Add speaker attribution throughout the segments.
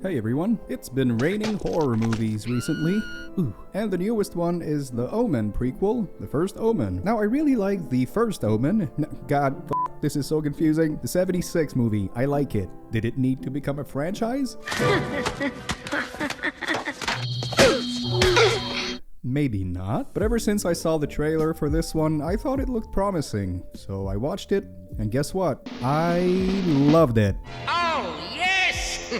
Speaker 1: Hey everyone, it's been raining horror movies recently. And the newest one is the Omen prequel, The First Omen. Now I really like The First Omen. This is so confusing. The 76 movie, I like it. Did it need to become a franchise? Maybe not. But ever since I saw the trailer for this one, I thought it looked promising. So I watched it, and guess what? I loved it.
Speaker 2: Oh, yes!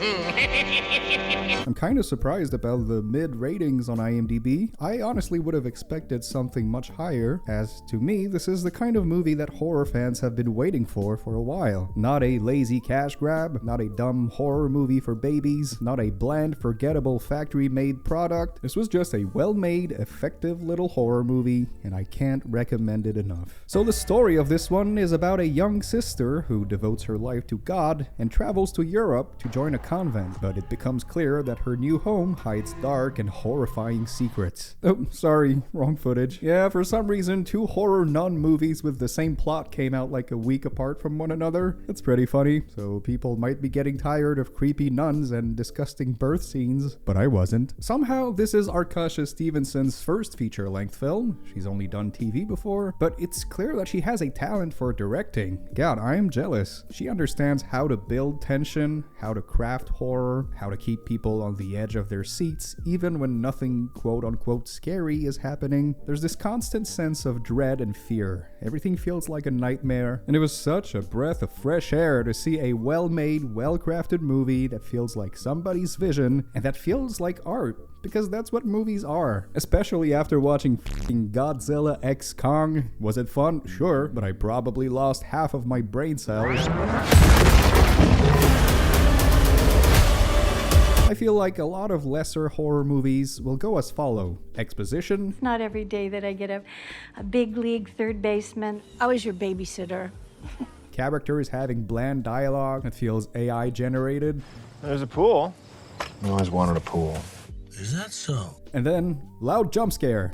Speaker 1: I'm kind of surprised about the mid ratings on IMDb. I honestly would have expected something much higher, as to me, this is the kind of movie that horror fans have been waiting for a while. Not a lazy cash grab, not a dumb horror movie for babies, not a bland, forgettable factory-made product. This was just a well-made, effective little horror movie, and I can't recommend it enough. So the story of this one is about a young sister who devotes her life to God and travels to Europe to join a convent, but it becomes clear that her new home hides dark and horrifying secrets. Oh, sorry, wrong footage. Yeah, for some reason, two horror nun movies with the same plot came out like a week apart from one another. That's pretty funny, so people might be getting tired of creepy nuns and disgusting birth scenes, but I wasn't. Somehow, this is Arkasha Stevenson's first feature-length film. She's only done TV before, but it's clear that she has a talent for directing. God, I am jealous. She understands how to build tension, how to craft horror, how to keep people on the edge of their seats, even when nothing quote-unquote scary is happening. There's this constant sense of dread and fear. Everything feels like a nightmare, and it was such a breath of fresh air to see a well-made, well-crafted movie that feels like somebody's vision, and that feels like art. Because that's what movies are. Especially after watching f***ing Godzilla x Kong. Was it fun? Sure, but I probably lost half of my brain cells. I feel like a lot of lesser horror movies will go as follow. Exposition.
Speaker 3: It's not every day that I get a big league third baseman. I was your babysitter.
Speaker 1: Characters having bland dialogue that feels AI generated.
Speaker 4: There's a pool. I always wanted a pool.
Speaker 2: Is that so?
Speaker 1: And then, loud jump scare.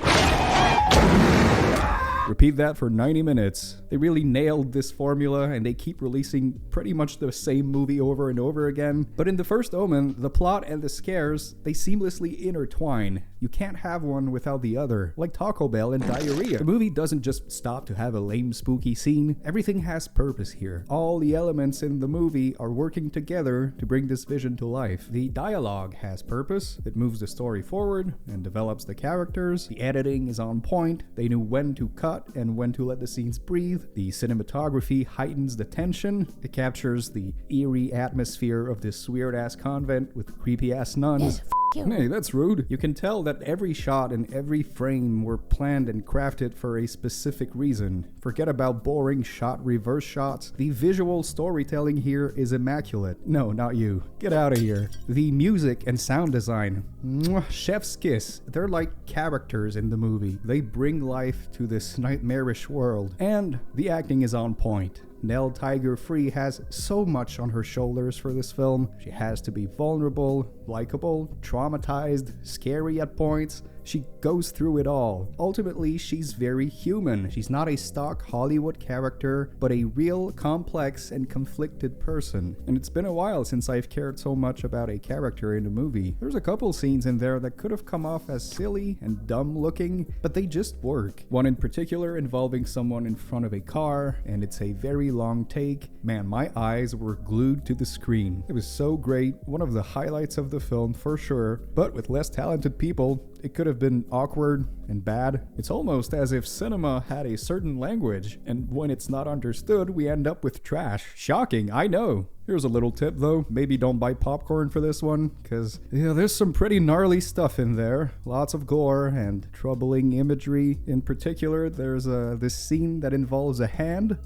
Speaker 1: Repeat that for 90 minutes. They really nailed this formula, and they keep releasing pretty much the same movie over and over again. But in The First Omen, the plot and the scares, they seamlessly intertwine. You can't have one without the other, like Taco Bell and diarrhea. The movie doesn't just stop to have a lame, spooky scene. Everything has purpose here. All the elements in the movie are working together to bring this vision to life. The dialogue has purpose. It moves the story forward and develops the characters. The editing is on point. They knew when to cut and when to let the scenes breathe. The cinematography heightens the tension. It captures the eerie atmosphere of this weird-ass convent with creepy-ass nuns. Hey, that's rude. You can tell that every shot and every frame were planned and crafted for a specific reason. Forget about boring shot reverse shots. The visual storytelling here is immaculate. No, not you. Get out of here. The music and sound design. Mwah, chef's kiss. They're like characters in the movie. They bring life to this nightmarish world. And the acting is on point. Nell Tiger-Free has so much on her shoulders for this film. She has to be vulnerable, likable, traumatized, scary at points. She goes through it all. Ultimately, she's very human. She's not a stock Hollywood character, but a real, complex, and conflicted person. And it's been a while since I've cared so much about a character in a movie. There's a couple scenes in there that could have come off as silly and dumb looking, but they just work. One in particular involving someone in front of a car, and it's a very long take. Man, my eyes were glued to the screen. It was so great. One of the highlights of the film for sure, but with less talented people, it could have been awkward and bad. It's almost as if cinema had a certain language, and when it's not understood, we end up with trash. Shocking, I know. Here's a little tip though, maybe don't buy popcorn for this one, because there's some pretty gnarly stuff in there. Lots of gore and troubling imagery. In particular, there's this scene that involves a hand.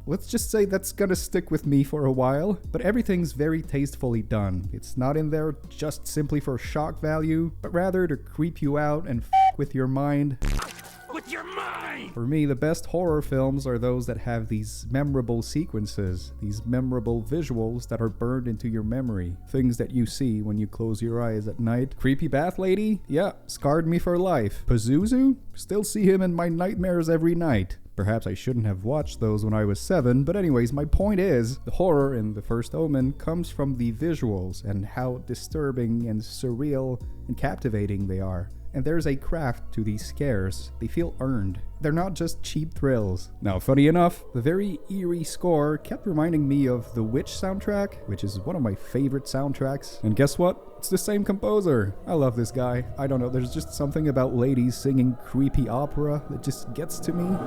Speaker 1: Let's just say that's gonna stick with me for a while, but everything's very tastefully done. It's not in there just simply for shock value, but rather to creep you out and with your mind.
Speaker 2: With your mind!
Speaker 1: For me, the best horror films are those that have these memorable sequences, these memorable visuals that are burned into your memory. Things that you see when you close your eyes at night. Creepy bath lady? Yeah, scarred me for life. Pazuzu? Still see him in my nightmares every night. Perhaps I shouldn't have watched those when I was 7, but anyways, my point is, the horror in The First Omen comes from the visuals and how disturbing and surreal and captivating they are. And there's a craft to these scares. They feel earned. They're not just cheap thrills. Now, funny enough, the very eerie score kept reminding me of the Witch soundtrack, which is one of my favorite soundtracks. And guess what? It's the same composer. I love this guy. I don't know, there's just something about ladies singing creepy opera that just gets to me.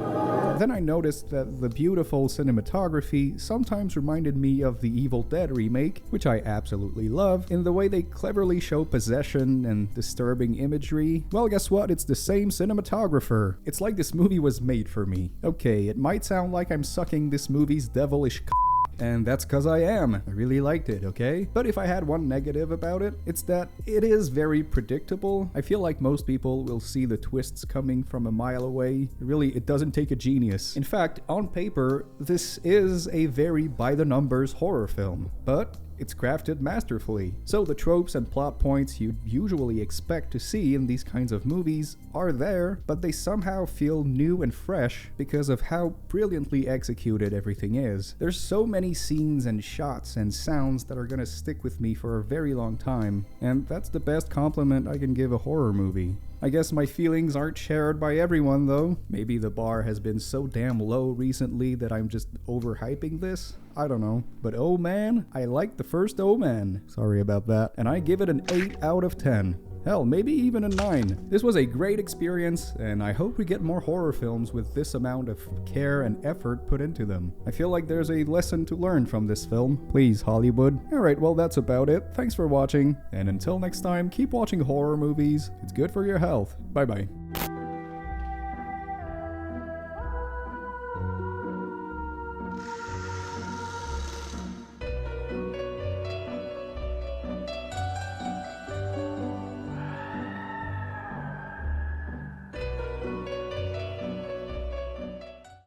Speaker 1: Then I noticed that the beautiful cinematography sometimes reminded me of the Evil Dead remake, which I absolutely love, in the way they cleverly show possession and disturbing imagery. Well, guess what? It's the same cinematographer. It's like this movie was made for me. Okay, it might sound like I'm sucking this movie's devilish and that's cause I am. I really liked it, okay? But if I had one negative about it, it's that it is very predictable. I feel like most people will see the twists coming from a mile away. Really, it doesn't take a genius. In fact, on paper, this is a very by-the-numbers horror film. But it's crafted masterfully. So the tropes and plot points you'd usually expect to see in these kinds of movies are there, but they somehow feel new and fresh because of how brilliantly executed everything is. There's so many scenes and shots and sounds that are gonna stick with me for a very long time, and that's the best compliment I can give a horror movie. I guess my feelings aren't shared by everyone though. Maybe the bar has been so damn low recently that I'm just overhyping this? I don't know. But oh man, I like The First Omen. Sorry about that. And I give it an 8 out of 10. Hell, maybe even a 9. This was a great experience, and I hope we get more horror films with this amount of care and effort put into them. I feel like there's a lesson to learn from this film. Please, Hollywood. Alright, well that's about it. Thanks for watching, and until next time, keep watching horror movies. It's good for your health. Bye bye.